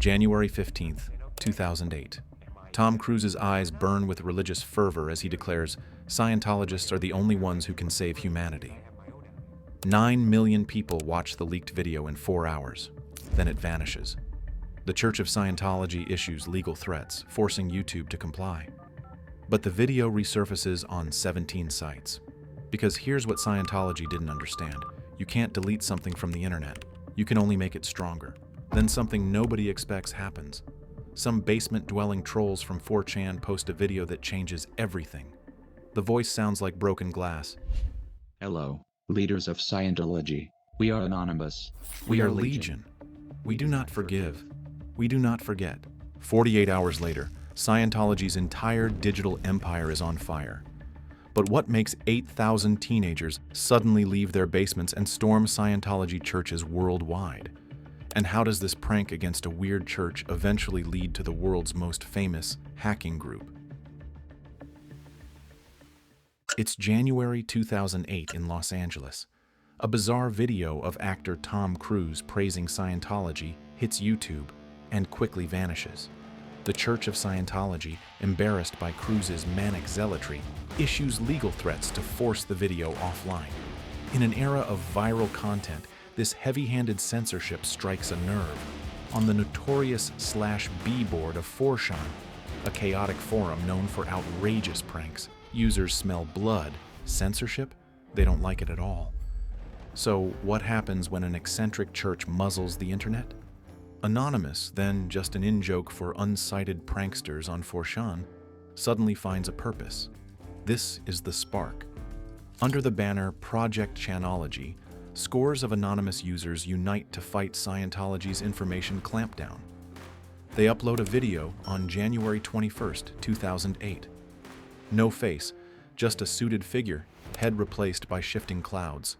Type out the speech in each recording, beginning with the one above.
January 15th, 2008. Tom Cruise's eyes burn with religious fervor as he declares, Scientologists are the only ones who can save humanity. 9 million people watch the leaked video in 4 hours. Then it vanishes. The Church of Scientology issues legal threats, forcing YouTube to comply. But the video resurfaces on 17 sites. Because here's what Scientology didn't understand. You can't delete something from the internet. You can only make it stronger. Then something nobody expects happens. Some basement-dwelling trolls from 4chan post a video that changes everything. The voice sounds like broken glass. Hello, leaders of Scientology. We are anonymous. We are legion. We do not forgive. We do not forget. 48 hours later, Scientology's entire digital empire is on fire. But what makes 8,000 teenagers suddenly leave their basements and storm Scientology churches worldwide? And how does this prank against a weird church eventually lead to the world's most famous hacking group? It's January 2008 in Los Angeles. A bizarre video of actor Tom Cruise praising Scientology hits YouTube and quickly vanishes. The Church of Scientology, embarrassed by Cruise's manic zealotry, issues legal threats to force the video offline. In an era of viral content, this heavy-handed censorship strikes a nerve. On the notorious /B board of 4chan, a chaotic forum known for outrageous pranks, users smell blood. Censorship? They don't like it at all. So what happens when an eccentric church muzzles the internet? Anonymous, then just an in-joke for unsighted pranksters on 4chan, suddenly finds a purpose. This is the spark. Under the banner Project Chanology, scores of anonymous users unite to fight Scientology's information clampdown. They upload a video on January 21st, 2008. No face, just a suited figure, head replaced by shifting clouds.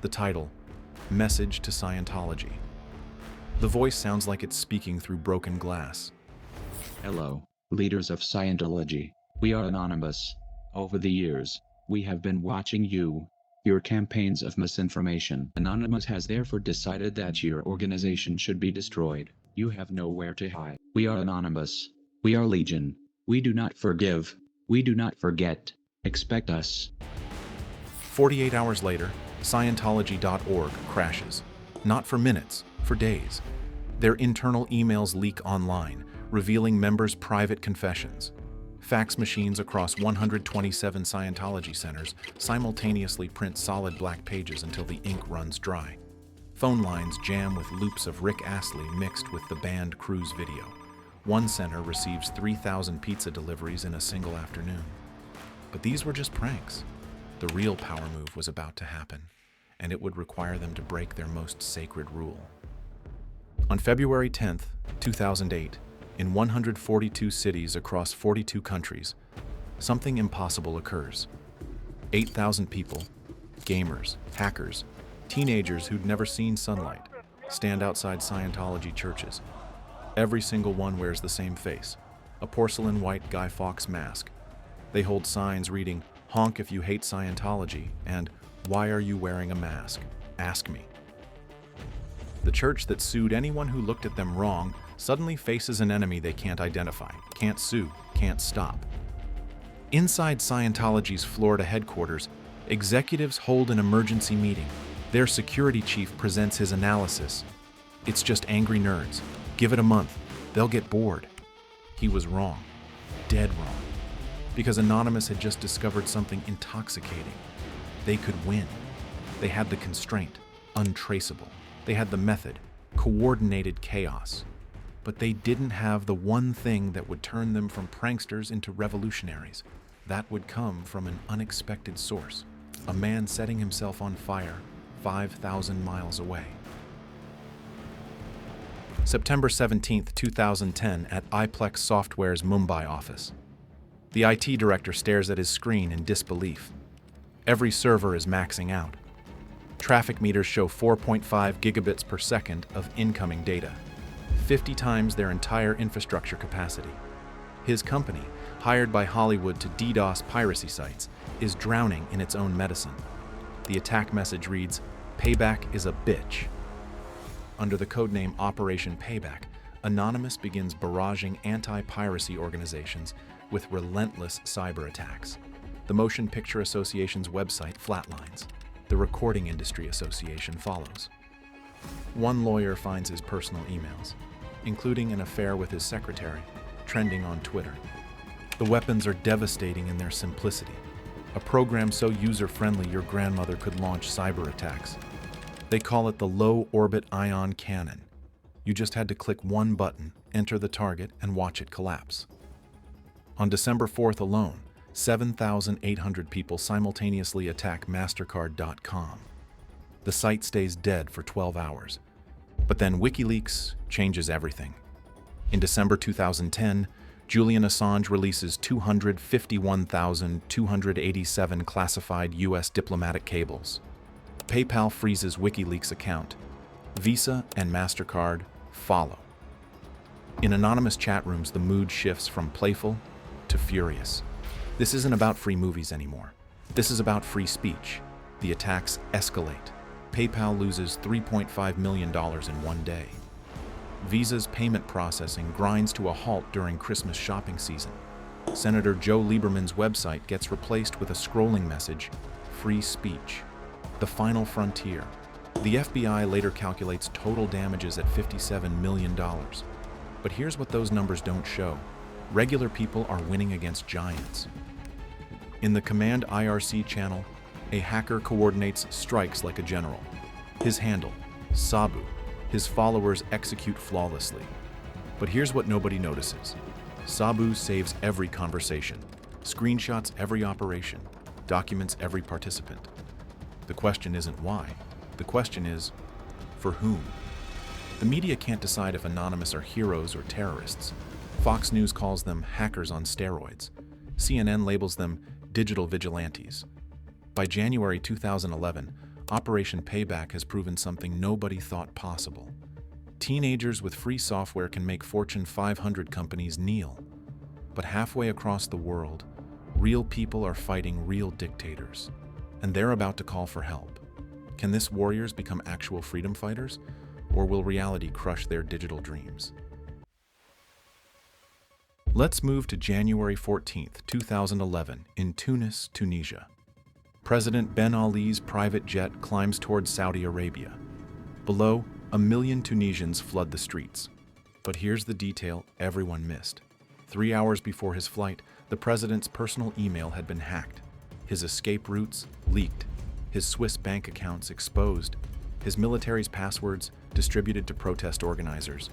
The title, Message to Scientology. The voice sounds like it's speaking through broken glass. Hello, leaders of Scientology. We are anonymous. Over the years, we have been watching your campaigns of misinformation. Anonymous has therefore decided that your organization should be destroyed. You have nowhere to hide. We are anonymous. We are legion. We do not forgive. We do not forget. Expect us. 48 hours later, Scientology.org crashes. Not for minutes, for days. Their internal emails leak online, revealing members' private confessions. Fax machines across 127 Scientology centers simultaneously print solid black pages until the ink runs dry. Phone lines jam with loops of Rick Astley mixed with the banned Cruise video. One center receives 3,000 pizza deliveries in a single afternoon. But these were just pranks. The real power move was about to happen, and it would require them to break their most sacred rule. On February 10th, 2008, in 142 cities across 42 countries, something impossible occurs. 8,000 people, gamers, hackers, teenagers who'd never seen sunlight, stand outside Scientology churches. Every single one wears the same face, a porcelain white Guy Fawkes mask. They hold signs reading, "Honk if you hate Scientology," and "Why are you wearing a mask? Ask me." The church that sued anyone who looked at them wrong suddenly faces an enemy they can't identify, can't sue, can't stop. Inside Scientology's Florida headquarters, executives hold an emergency meeting. Their security chief presents his analysis. It's just angry nerds. Give it a month. They'll get bored. He was wrong. Dead wrong. Because Anonymous had just discovered something intoxicating. They could win. They had the constraint, untraceable. They had the method, coordinated chaos. But they didn't have the one thing that would turn them from pranksters into revolutionaries. That would come from an unexpected source, a man setting himself on fire 5,000 miles away. September 17, 2010, at iPlex Software's Mumbai office. The IT director stares at his screen in disbelief. Every server is maxing out. Traffic meters show 4.5 gigabits per second of incoming data, 50 times their entire infrastructure capacity. His company, hired by Hollywood to DDoS piracy sites, is drowning in its own medicine. The attack message reads, "Payback is a bitch." Under the codename Operation Payback, Anonymous begins barraging anti-piracy organizations with relentless cyber attacks. The Motion Picture Association's website flatlines. The Recording Industry Association follows. One lawyer finds his personal emails, including an affair with his secretary, trending on Twitter. The weapons are devastating in their simplicity. A program so user-friendly your grandmother could launch cyber attacks. They call it the low-orbit ion cannon. You just had to click one button, enter the target, and watch it collapse. On December 4th alone, 7,800 people simultaneously attack MasterCard.com. The site stays dead for 12 hours. But then WikiLeaks changes everything. In December 2010, Julian Assange releases 251,287 classified U.S. diplomatic cables. PayPal freezes WikiLeaks account. Visa and MasterCard follow. In anonymous chat rooms, the mood shifts from playful to furious. This isn't about free movies anymore. This is about free speech. The attacks escalate. PayPal loses $3.5 million in one day. Visa's payment processing grinds to a halt during Christmas shopping season. Senator Joe Lieberman's website gets replaced with a scrolling message, "Free speech. The final frontier." The FBI later calculates total damages at $57 million. But here's what those numbers don't show. Regular people are winning against giants. In the Command IRC channel, a hacker coordinates strikes like a general. His handle, Sabu. His followers execute flawlessly. But here's what nobody notices. Sabu saves every conversation, screenshots every operation, documents every participant. The question isn't why. The question is, for whom? The media can't decide if Anonymous are heroes or terrorists. Fox News calls them hackers on steroids. CNN labels them digital vigilantes. By January 2011, Operation Payback has proven something nobody thought possible. Teenagers with free software can make Fortune 500 companies kneel. But halfway across the world, real people are fighting real dictators, and they're about to call for help. Can this warriors become actual freedom fighters, or will reality crush their digital dreams? Let's move to January 14th, 2011, in Tunis, Tunisia. President Ben Ali's private jet climbs towards Saudi Arabia. Below, 1 million Tunisians flood the streets. But here's the detail everyone missed. 3 hours before his flight, the president's personal email had been hacked, his escape routes leaked, his Swiss bank accounts exposed, his military's passwords distributed to protest organizers.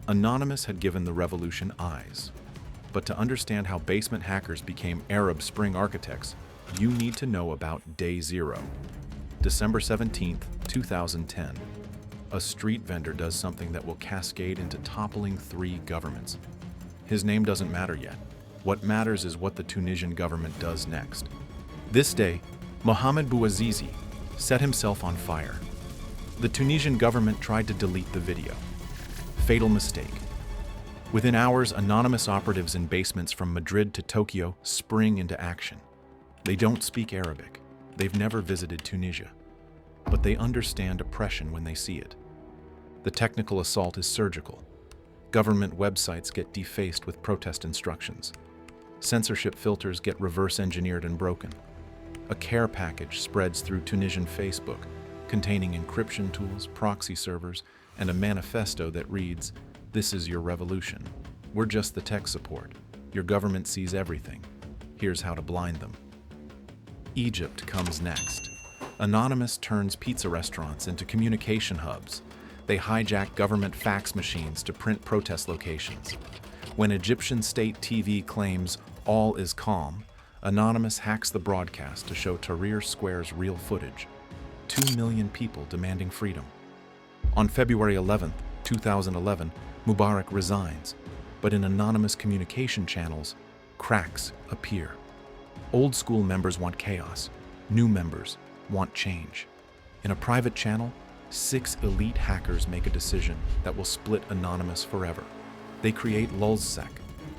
Anonymous had given the revolution eyes. But to understand how basement hackers became Arab Spring architects, you need to know about Day Zero. December 17th, 2010. A street vendor does something that will cascade into toppling 3 governments. His name doesn't matter yet. What matters is what the Tunisian government does next. This day, Mohamed Bouazizi set himself on fire. The Tunisian government tried to delete the video. Fatal mistake. Within hours, anonymous operatives in basements from Madrid to Tokyo spring into action. They don't speak Arabic. They've never visited Tunisia. But they understand oppression when they see it. The technical assault is surgical. Government websites get defaced with protest instructions. Censorship filters get reverse-engineered and broken. A care package spreads through Tunisian Facebook, containing encryption tools, proxy servers, and a manifesto that reads, "This is your revolution. We're just the tech support. Your government sees everything. Here's how to blind them." Egypt comes next. Anonymous turns pizza restaurants into communication hubs. They hijack government fax machines to print protest locations. When Egyptian state TV claims all is calm, Anonymous hacks the broadcast to show Tahrir Square's real footage. 2 million people demanding freedom. On February 11th, 2011, Mubarak resigns, but in anonymous communication channels, cracks appear. Old school members want chaos. New members want change. In a private channel, 6 elite hackers make a decision that will split Anonymous forever. They create LulzSec,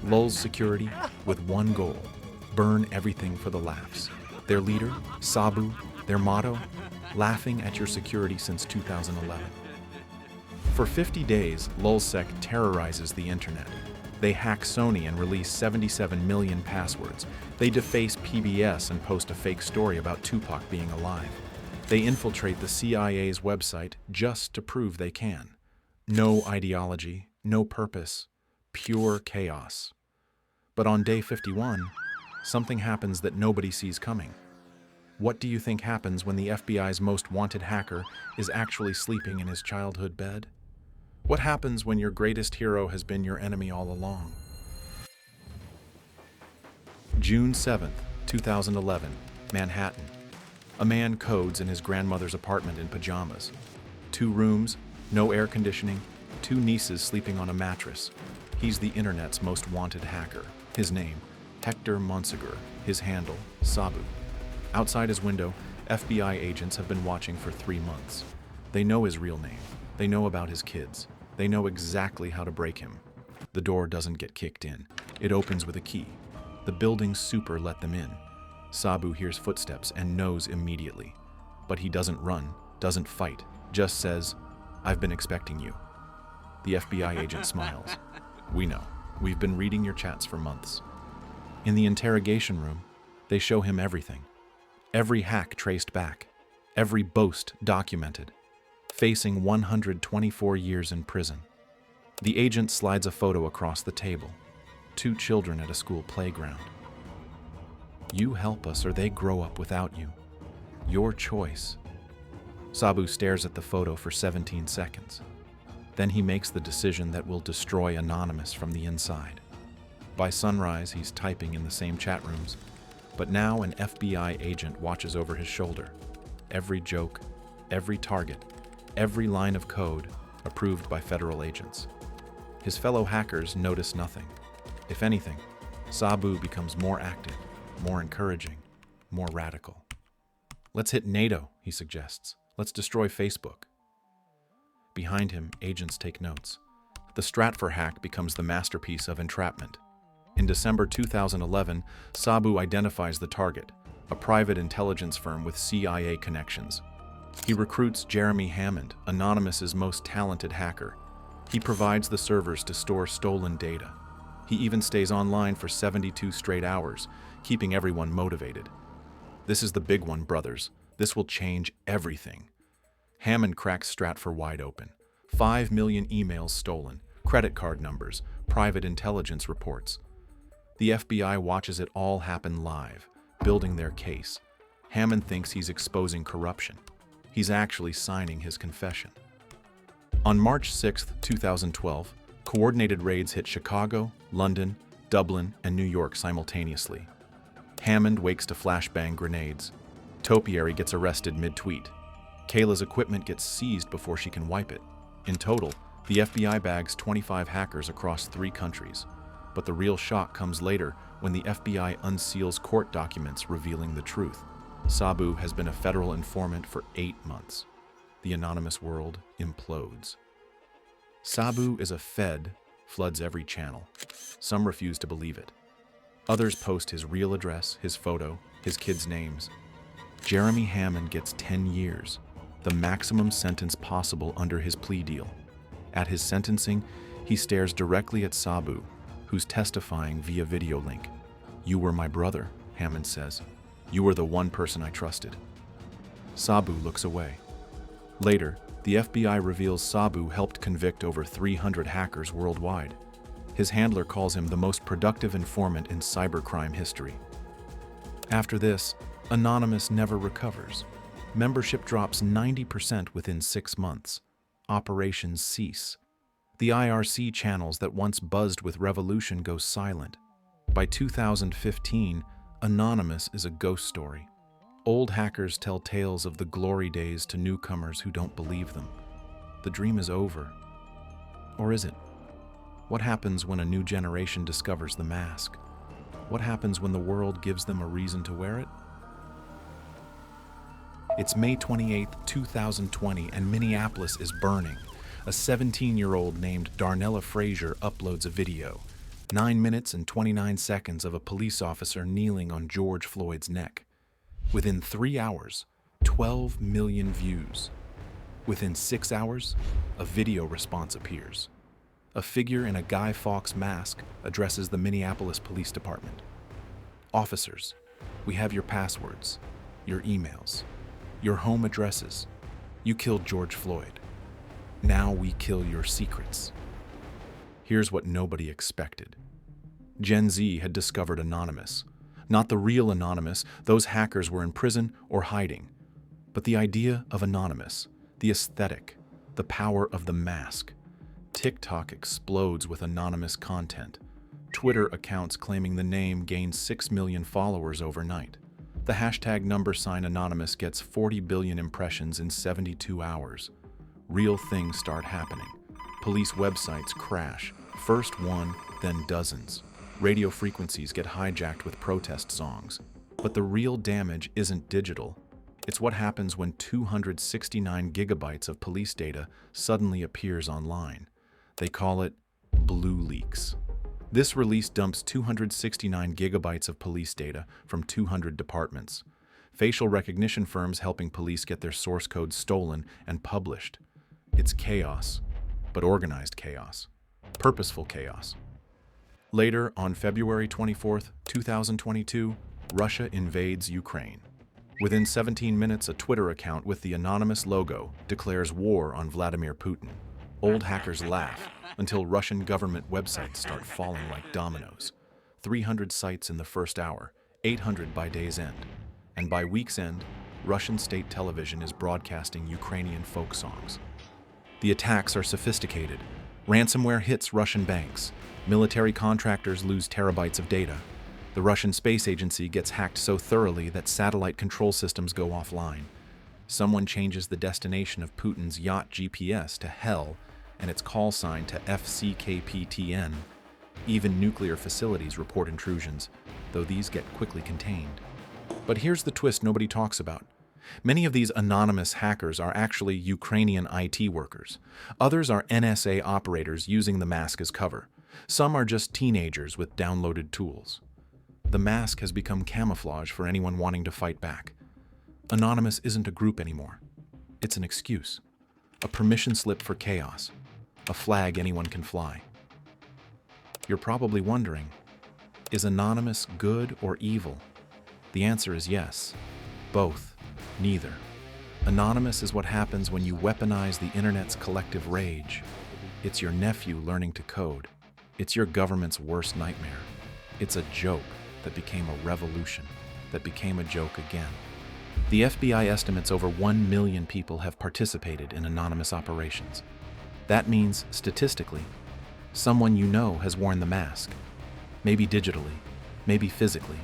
Lulz Security, with one goal: burn everything for the laughs. Their leader, Sabu, their motto, laughing at your security since 2011. For 50 days, LulzSec terrorizes the internet. They hack Sony and release 77 million passwords. They deface PBS and post a fake story about Tupac being alive. They infiltrate the CIA's website just to prove they can. No ideology, no purpose, pure chaos. But on day 51, something happens that nobody sees coming. What do you think happens when the FBI's most wanted hacker is actually sleeping in his childhood bed? What happens when your greatest hero has been your enemy all along? June 7th, 2011, Manhattan. A man codes in his grandmother's apartment in pajamas. 2 rooms, no air conditioning, 2 nieces sleeping on a mattress. He's the internet's most wanted hacker. His name, Hector Monsegur. His handle, Sabu. Outside his window, FBI agents have been watching for 3 months. They know his real name. They know about his kids. They know exactly how to break him. The door doesn't get kicked in. It opens with a key. The building's super let them in. Sabu hears footsteps and knows immediately. But he doesn't run, doesn't fight, just says, "I've been expecting you." The FBI agent smiles. "We know. We've been reading your chats for months." In the interrogation room, they show him everything. Every hack traced back. Every boast documented. Facing 124 years in prison. The agent slides a photo across the table. 2 children at a school playground. "You help us or they grow up without you. Your choice." Sabu stares at the photo for 17 seconds. Then he makes the decision that will destroy Anonymous from the inside. By sunrise, he's typing in the same chat rooms, but now an FBI agent watches over his shoulder. Every joke, every target, every line of code approved by federal agents. His fellow hackers notice nothing. If anything, Sabu becomes more active, more encouraging, more radical. "Let's hit NATO," he suggests. "Let's destroy Facebook." Behind him, agents take notes. The Stratfor hack becomes the masterpiece of entrapment. In December 2011, Sabu identifies the target, a private intelligence firm with CIA connections. He recruits Jeremy Hammond, Anonymous's most talented hacker. He provides the servers to store stolen data. He even stays online for 72 straight hours, keeping everyone motivated. This is the big one, brothers. This will change everything. Hammond cracks Stratfor wide open. 5 million emails stolen, credit card numbers, private intelligence reports. The FBI watches it all happen live, building their case. Hammond thinks he's exposing corruption. He's actually signing his confession. On March 6, 2012, coordinated raids hit Chicago, London, Dublin, and New York simultaneously. Hammond wakes to flashbang grenades. Topiary gets arrested mid-tweet. Kayla's equipment gets seized before she can wipe it. In total, the FBI bags 25 hackers across 3 countries. But the real shock comes later when the FBI unseals court documents revealing the truth. Sabu has been a federal informant for 8 months. The anonymous world implodes. Sabu is a Fed, floods every channel. Some refuse to believe it. Others post his real address, his photo, his kids' names. Jeremy Hammond gets 10 years, the maximum sentence possible under his plea deal. At his sentencing, he stares directly at Sabu, who's testifying via video link. "You were my brother," Hammond says. "You were the one person I trusted." Sabu looks away. Later, the FBI reveals Sabu helped convict over 300 hackers worldwide. His handler calls him the most productive informant in cybercrime history. After this, Anonymous never recovers. Membership drops 90% within 6 months. Operations cease. The IRC channels that once buzzed with revolution go silent. By 2015, Anonymous is a ghost story. Old hackers tell tales of the glory days to newcomers who don't believe them. The dream is over. Or is it? What happens when a new generation discovers the mask? What happens when the world gives them a reason to wear it? It's May 28, 2020, and Minneapolis is burning. A 17-year-old named Darnella Frazier uploads a video, 9 minutes and 29 seconds of a police officer kneeling on George Floyd's neck. Within 3 hours, 12 million views. Within 6 hours, a video response appears. A figure in a Guy Fawkes mask addresses the Minneapolis Police Department. "Officers, we have your passwords, your emails, your home addresses. You killed George Floyd. Now we kill your secrets." Here's what nobody expected. Gen Z had discovered Anonymous. Not the real Anonymous, those hackers were in prison or hiding. But the idea of Anonymous, the aesthetic, the power of the mask. TikTok explodes with anonymous content. Twitter accounts claiming the name gained 6 million followers overnight. The hashtag #anonymous gets 40 billion impressions in 72 hours. Real things start happening. Police websites crash, first one, then dozens. Radio frequencies get hijacked with protest songs. But the real damage isn't digital. It's what happens when 269 gigabytes of police data suddenly appears online. They call it WikiLeaks. This release dumps 269 gigabytes of police data from 200 departments. Facial recognition firms helping police get their source code stolen and published. It's chaos, but organized chaos. Purposeful chaos. Later, on February 24, 2022, Russia invades Ukraine. Within 17 minutes, a Twitter account with the anonymous logo declares war on Vladimir Putin. Old hackers laugh until Russian government websites start falling like dominoes. 300 sites in the first hour, 800 by day's end. And by week's end, Russian state television is broadcasting Ukrainian folk songs. The attacks are sophisticated. Ransomware hits Russian banks. Military contractors lose terabytes of data. The Russian space agency gets hacked so thoroughly that satellite control systems go offline. Someone changes the destination of Putin's yacht GPS to hell and its call sign to FCKPTN. Even nuclear facilities report intrusions, though these get quickly contained. But here's the twist nobody talks about. Many of these anonymous hackers are actually Ukrainian IT workers. Others are NSA operators using the mask as cover. Some are just teenagers with downloaded tools. The mask has become camouflage for anyone wanting to fight back. Anonymous isn't a group anymore. It's an excuse. A permission slip for chaos. A flag anyone can fly. You're probably wondering, is Anonymous good or evil? The answer is yes. Both. Neither. Anonymous is what happens when you weaponize the internet's collective rage. It's your nephew learning to code. It's your government's worst nightmare. It's a joke that became a revolution, that became a joke again. The FBI estimates over 1 million people have participated in anonymous operations. That means, statistically, someone you know has worn the mask. Maybe digitally, maybe physically,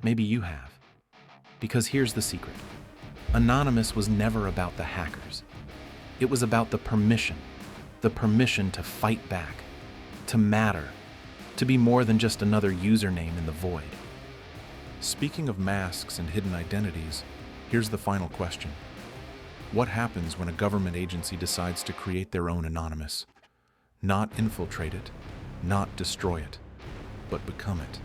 maybe you have. Because here's the secret. Anonymous was never about the hackers. It was about the permission to fight back, to matter, to be more than just another username in the void. Speaking of masks and hidden identities, here's the final question. What happens when a government agency decides to create their own Anonymous? Not infiltrate it, not destroy it, but become it.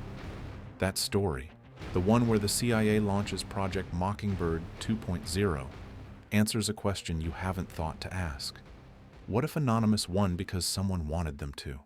That story, the one where the CIA launches Project Mockingbird 2.0, answers a question you haven't thought to ask. What if Anonymous won because someone wanted them to?